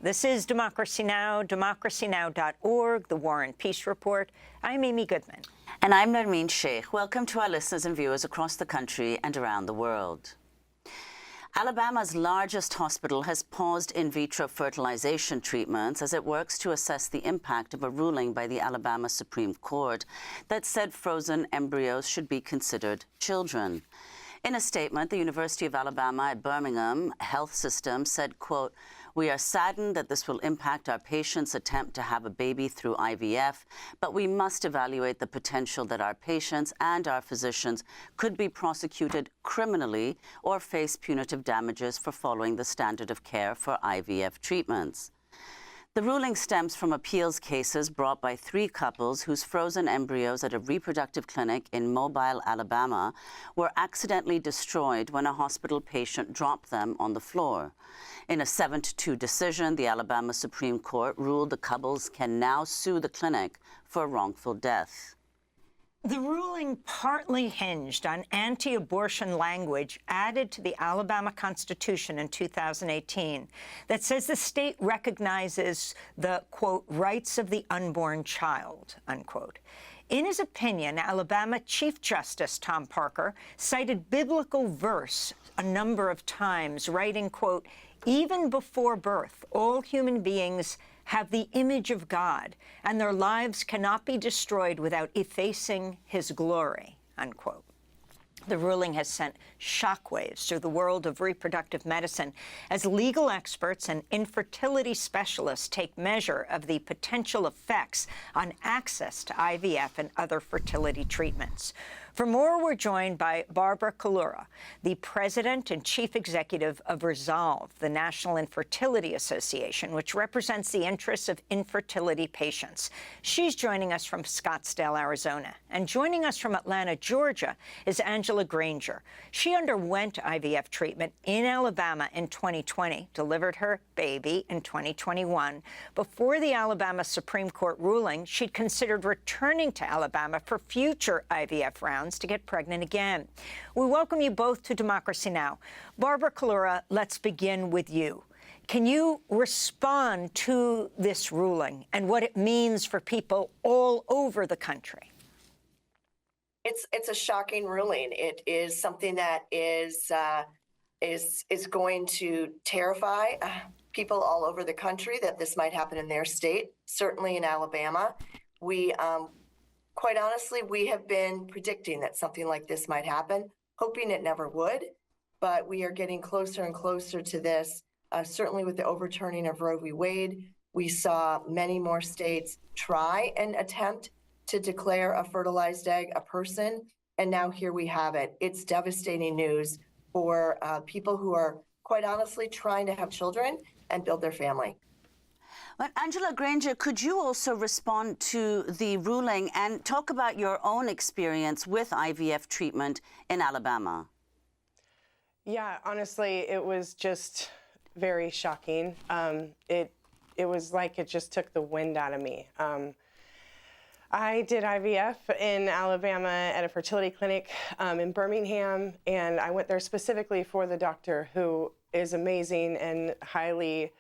This is Democracy Now!, democracynow.org, The War and Peace Report. I'm Amy Goodman. And I'm Nermeen Sheikh. Welcome to our listeners and viewers across the country and around the world. Alabama's largest hospital has paused in vitro fertilization treatments as it works to assess the impact of a ruling by the Alabama Supreme Court that said frozen embryos should be considered children. In a statement, the University of Alabama at Birmingham Health System said, quote, "We are saddened that this will impact our patients' attempt to have a baby through IVF, but we must evaluate the potential that our patients and our physicians could be prosecuted criminally or face punitive damages for following the standard of care for IVF treatments." The ruling stems from appeals cases brought by 3 couples whose frozen embryos at a reproductive clinic in Mobile, Alabama, were accidentally destroyed when a hospital patient dropped them on the floor. In a 7-2 decision, the Alabama Supreme Court ruled the couples can now sue the clinic for wrongful death. The ruling partly hinged on anti-abortion language added to the Alabama Constitution in 2018 that says the state recognizes the, quote, rights of the unborn child, unquote. In his opinion, Alabama Chief Justice Tom Parker cited biblical verse a number of times, writing, quote, "Even before birth, all human beings have the image of God, and their lives cannot be destroyed without effacing his glory," unquote. The ruling has sent shockwaves through the world of reproductive medicine as legal experts and infertility specialists take measure of the potential effects on access to IVF and other fertility treatments. For more, we're joined by Barbara Collura, the president and chief executive of Resolve, the National Infertility Association, which represents the interests of infertility patients. She's joining us from Scottsdale, Arizona. And joining us from Atlanta, Georgia, is Angela Granger. She underwent IVF treatment in Alabama in 2020, delivered her baby in 2021. Before the Alabama Supreme Court ruling, she'd considered returning to Alabama for future IVF rounds to get pregnant again. We welcome you both to Democracy Now! Barbara Collura, let's begin with you. Can you respond to this ruling and what it means for people all over the country? It's a shocking ruling. It is something that is going to terrify people all over the country that this might happen in their state. Certainly in Alabama, quite honestly, we have been predicting that something like this might happen, hoping it never would, but we are getting closer and closer to this. Certainly with the overturning of Roe v. Wade, we saw many more states try and attempt to declare a fertilized egg a person, and now here we have it. It's devastating news for people who are, quite honestly, trying to have children and build their family. But Angela Granger, could you also respond to the ruling and talk about your own experience with IVF treatment in Alabama? Yeah, honestly, it was just very shocking. It was like it just took the wind out of me. I did IVF in Alabama at a fertility clinic in Birmingham, and I went there specifically for the doctor, who is amazing and highly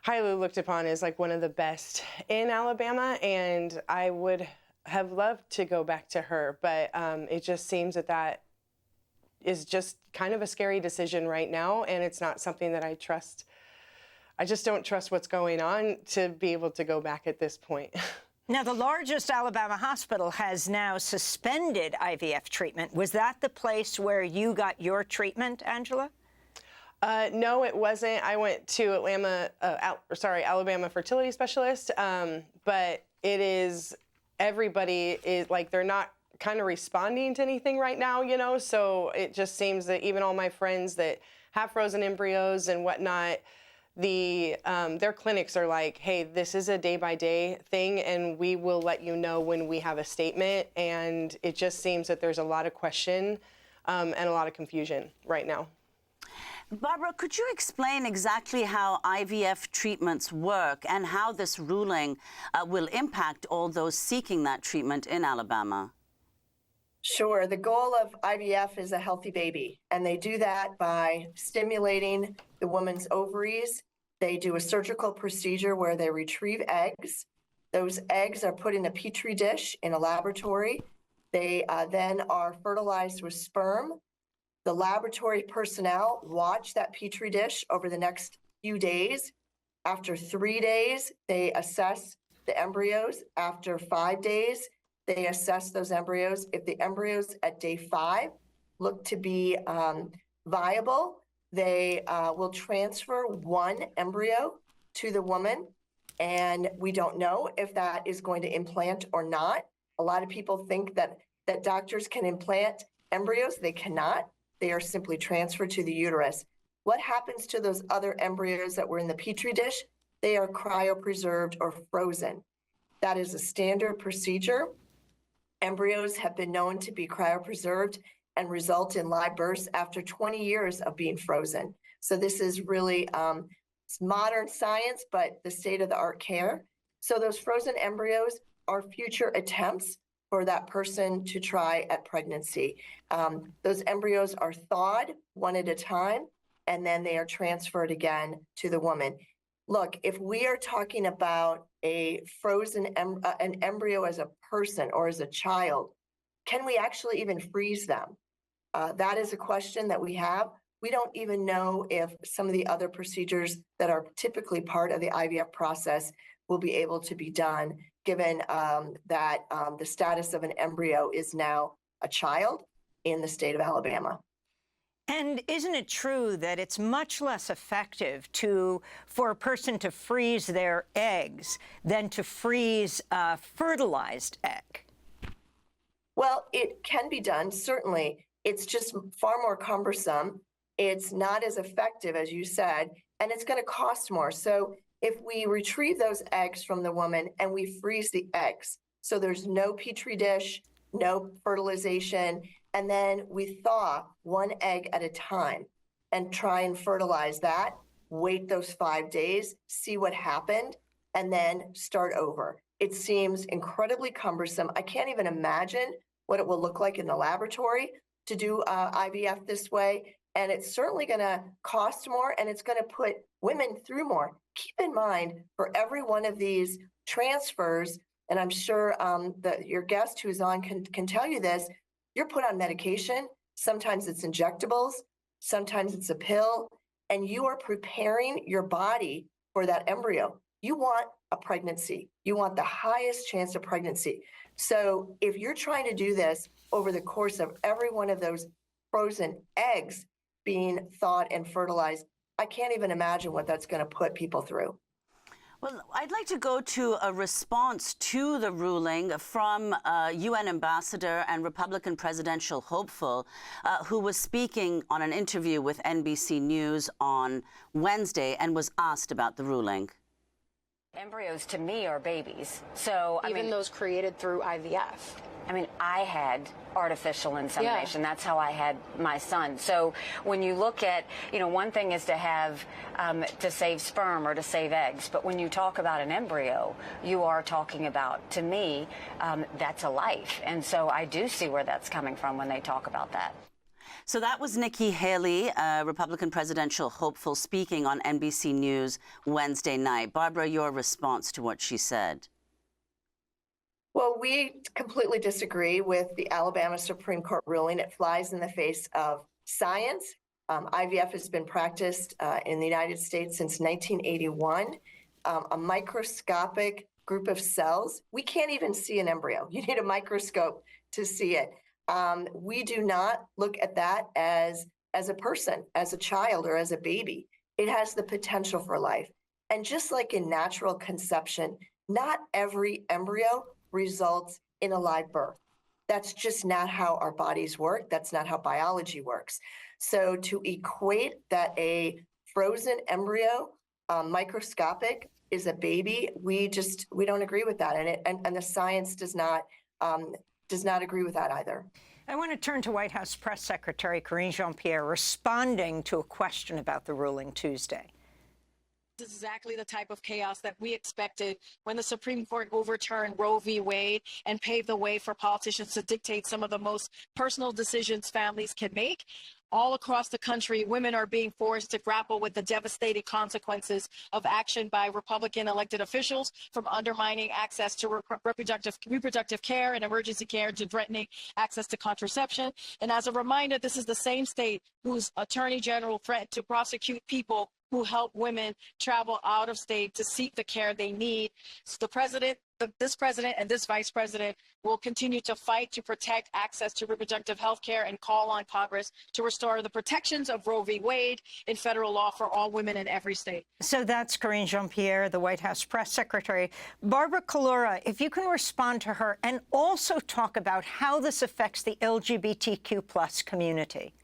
looked upon as like one of the best in Alabama, and I would have loved to go back to her, but it just seems that is just kind of a scary decision right now, and it's not something that I trust. I just don't trust what's going on to be able to go back at this point. Now, the largest Alabama hospital has now suspended IVF treatment. Was that the place where you got your treatment, Angela? No, it wasn't. I went to Alabama fertility specialist, but it is, everybody is like, they're not kind of responding to anything right now, you know, so it just seems that even all my friends that have frozen embryos and whatnot, their clinics are like, hey, this is a day-by-day thing, and we will let you know when we have a statement, and it just seems that there's a lot of question and a lot of confusion right now. Barbara, could you explain exactly how IVF treatments work and how this ruling will impact all those seeking that treatment in Alabama? Sure. The goal of IVF is a healthy baby, and they do that by stimulating the woman's ovaries They do a surgical procedure where they retrieve eggs. Those eggs are put in a petri dish in a laboratory. They then are fertilized with sperm. The laboratory personnel watch that petri dish over the next few days. After 3 days, they assess the embryos. After 5 days, they assess those embryos. If the embryos at day 5 look to be viable, they will transfer one embryo to the woman. And we don't know if that is going to implant or not. A lot of people think that doctors can implant embryos. They cannot. They are simply transferred to the uterus. What happens to those other embryos that were in the petri dish? They are cryopreserved or frozen. That is a standard procedure. Embryos have been known to be cryopreserved and result in live births after 20 years of being frozen. So this is really it's modern science, but the state-of-the-art care. So those frozen embryos are future attempts for that person to try at pregnancy. Those embryos are thawed one at a time, and then they are transferred again to the woman. Look, if we are talking about a frozen an embryo as a person or as a child, can we actually even freeze them? That is a question that we have. We don't even know if some of the other procedures that are typically part of the IVF process will be able to be done, given that the status of an embryo is now a child in the state of Alabama. And isn't it true that it's much less effective for a person to freeze their eggs than to freeze a fertilized egg? Well, it can be done, certainly. It's just far more cumbersome. It's not as effective, as you said, and it's going to cost more. So if we retrieve those eggs from the woman and we freeze the eggs, so there's no petri dish, no fertilization, and then we thaw one egg at a time and try and fertilize that, wait those 5 days, see what happened, and then start over. It seems incredibly cumbersome. I can't even imagine what it will look like in the laboratory to do IVF this way. And it's certainly going to cost more, and it's going to put women through more. Keep in mind, for every one of these transfers, and I'm sure that your guest who's on can tell you this, you're put on medication. Sometimes it's injectables, sometimes it's a pill, and you are preparing your body for that embryo. You want a pregnancy. You want the highest chance of pregnancy. So if you're trying to do this over the course of every one of those frozen eggs being thawed and fertilized, I can't even imagine what that's going to put people through. Well, I'd like to go to a response to the ruling from UN ambassador and Republican presidential hopeful who was speaking on an interview with NBC News on Wednesday and was asked about the ruling. Embryos to me are babies. So even those created through IVF. I mean, I had artificial insemination. Yeah. That's how I had my son. So when you look at, one thing is to have, to save sperm or to save eggs. But when you talk about an embryo, you are talking about, to me, that's a life. And so I do see where that's coming from when they talk about that. So that was Nikki Haley, Republican presidential hopeful, speaking on NBC News Wednesday night. Barbara, your response to what she said. Well, we completely disagree with the Alabama Supreme Court ruling. It flies in the face of science. IVF has been practiced in the United States since 1981. A microscopic group of cells. We can't even see an embryo. You need a microscope to see it. We do not look at that as a person, as a child, or as a baby. It has the potential for life. And just like in natural conception, not every embryo results in a live birth. That's just not how our bodies work. That's not how biology works. So to equate that a frozen embryo, microscopic, is a baby, we don't agree with that, and the science does not agree with that either. I want to turn to White House Press Secretary Karine Jean-Pierre responding to a question about the ruling Tuesday. This is exactly the type of chaos that we expected when the Supreme Court overturned Roe v. Wade and paved the way for politicians to dictate some of the most personal decisions families can make. All across the country, women are being forced to grapple with the devastating consequences of action by Republican elected officials, from undermining access to reproductive care and emergency care to threatening access to contraception. And as a reminder, this is the same state whose attorney general threatened to prosecute people who help women travel out of state to seek the care they need. So this president and this vice president will continue to fight to protect access to reproductive health care and call on Congress to restore the protections of Roe v. Wade in federal law for all women in every state. So that's Karine Jean-Pierre, the White House press secretary. Barbara Collura, if you can respond to her and also talk about how this affects the LGBTQ+ community.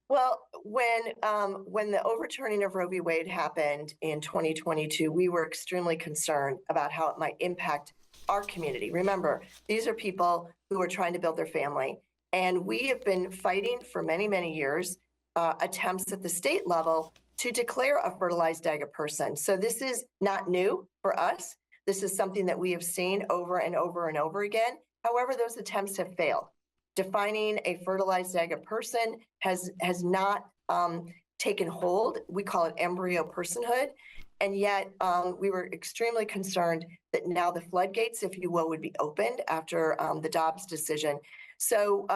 Well, when the overturning of Roe v. Wade happened in 2022, we were extremely concerned about how it might impact our community. Remember, these are people who are trying to build their family, and we have been fighting for many, many years attempts at the state level to declare a fertilized egg a person. So this is not new for us. This is something that we have seen over and over and over again. However, those attempts have failed. Defining a fertilized egg a person has not taken hold. We call it embryo personhood. And yet we were extremely concerned that now the floodgates, if you will, would be opened after the Dobbs decision. So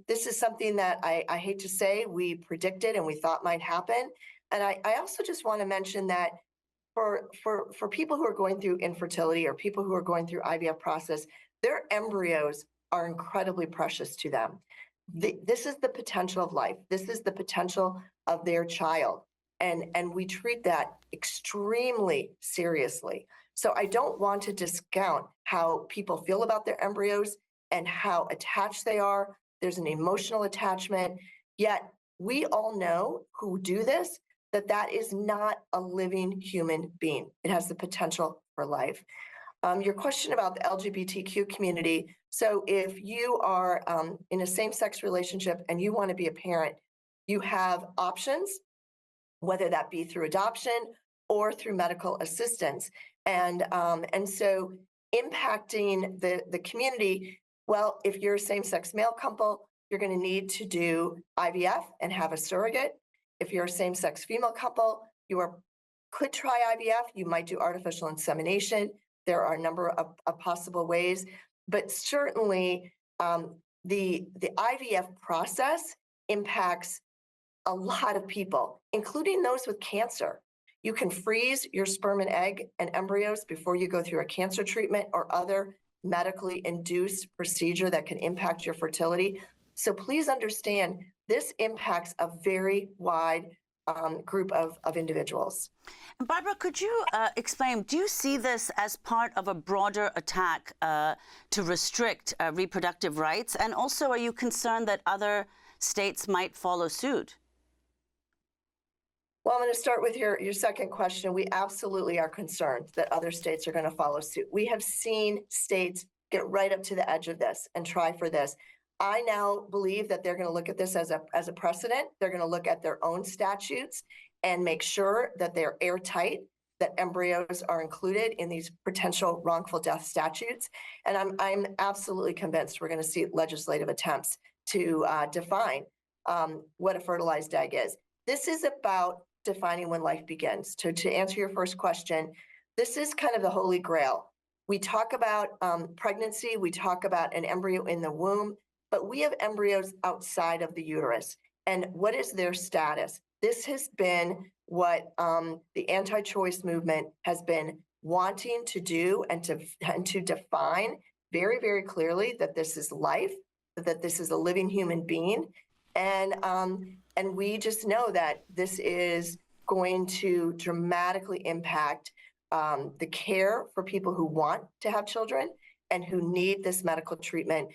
this is something that I hate to say we predicted and we thought might happen. And I also just want to mention that for people who are going through infertility or people who are going through IVF process, their embryos are incredibly precious to them. This is the potential of life. This is the potential of their child. And we treat that extremely seriously. So I don't want to discount how people feel about their embryos and how attached they are. There's an emotional attachment. Yet we all know who do this, that is not a living human being. It has the potential for life. Your question about the LGBTQ community. So if you are in a same-sex relationship and you want to be a parent, you have options, whether that be through adoption or through medical assistance. And so impacting the community, well, if you're a same-sex male couple, you're going to need to do IVF and have a surrogate. If you're a same-sex female couple, could try IVF. You might do artificial insemination. There are a number of possible ways, but certainly the IVF process impacts a lot of people, including those with cancer. You can freeze your sperm and egg and embryos before you go through a cancer treatment or other medically induced procedure that can impact your fertility. So please understand, this impacts a very wide group of individuals. And Barbara, could you explain, do you see this as part of a broader attack to restrict reproductive rights? And also, are you concerned that other states might follow suit? Well, I'm going to start with your second question. We absolutely are concerned that other states are going to follow suit. We have seen states get right up to the edge of this and try for this. I now believe that they're going to look at this as a precedent. They're going to look at their own statutes and make sure that they're airtight, that embryos are included in these potential wrongful death statutes. And I'm absolutely convinced we're going to see legislative attempts to define what a fertilized egg is. This is about defining when life begins. To answer your first question, this is kind of the holy grail. We talk about pregnancy, we talk about an embryo in the womb, but we have embryos outside of the uterus. And what is their status? This has been what the anti-choice movement has been wanting to do and to define very, very clearly that this is life, that this is a living human being. And we just know that this is going to dramatically impact the care for people who want to have children and who need this medical treatment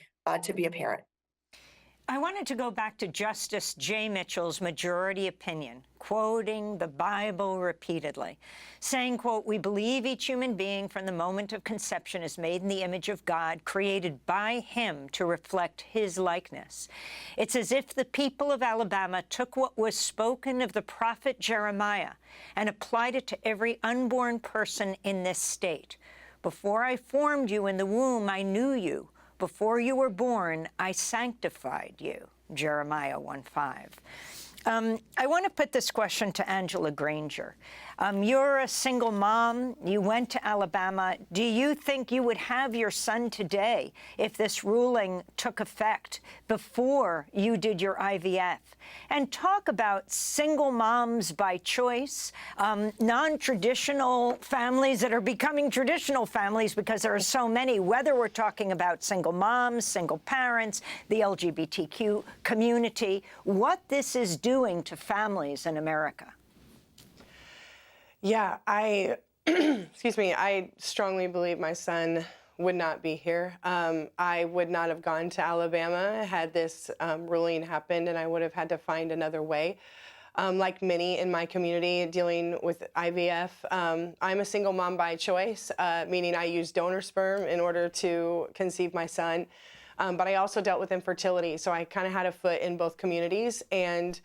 to be a parent. I wanted to go back to Justice J. Mitchell's majority opinion, quoting the Bible repeatedly, saying, quote, "We believe each human being from the moment of conception is made in the image of God, created by him to reflect his likeness." It's as if the people of Alabama took what was spoken of the prophet Jeremiah and applied it to every unborn person in this state. "Before I formed you in the womb, I knew you. Before you were born, I sanctified you," Jeremiah 1:5. I want to put this question to Angela Granger. You're a single mom. You went to Alabama. Do you think you would have your son today if this ruling took effect before you did your IVF? And talk about single moms by choice, non-traditional families that are becoming traditional families because there are so many, whether we're talking about single moms, single parents, the LGBTQ community, what this is doing to families in America. Yeah, excuse me, I strongly believe my son would not be here. I would not have gone to Alabama had this ruling happened, and I would have had to find another way. Like many in my community dealing with IVF, I'm a single mom by choice, meaning I use donor sperm in order to conceive my son. But I also dealt with infertility, so I kind of had a foot in both communities. And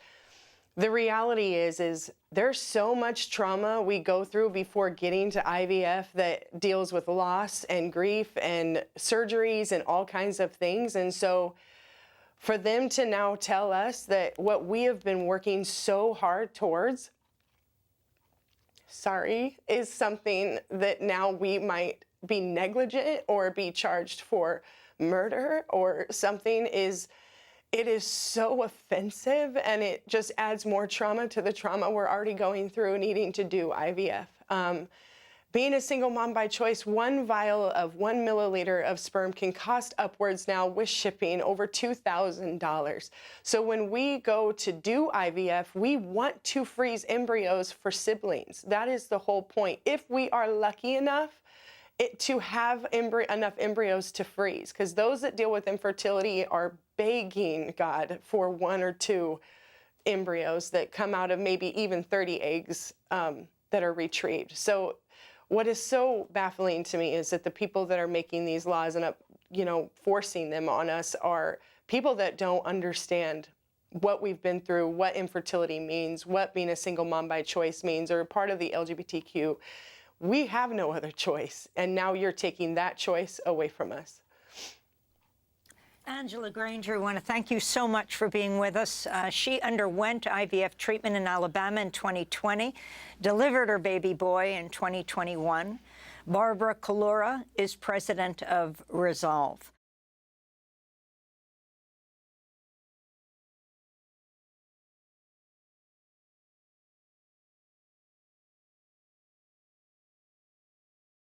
the reality is there's so much trauma we go through before getting to IVF that deals with loss and grief and surgeries and all kinds of things. And so for them to now tell us that what we have been working so hard towards, is something that now we might be negligent or be charged for murder or something it is so offensive, and it just adds more trauma to the trauma we're already going through needing to do IVF. Being a single mom by choice, one vial of 1 milliliter of sperm can cost upwards now with shipping over $2,000. So when we go to do IVF, we want to freeze embryos for siblings. That is the whole point. If we are lucky enough to have enough embryos to freeze, because those that deal with infertility are begging God for 1 or 2 embryos that come out of maybe even 30 eggs that are retrieved. So what is so baffling to me is that the people that are making these laws and forcing them on us are people that don't understand what we've been through, what infertility means, what being a single mom by choice means, or part of the LGBTQ. We have no other choice, and now you're taking that choice away from us. Angela Granger, I want to thank you so much for being with us. She underwent IVF treatment in Alabama in 2020, delivered her baby boy in 2021. Barbara Collura is president of Resolve.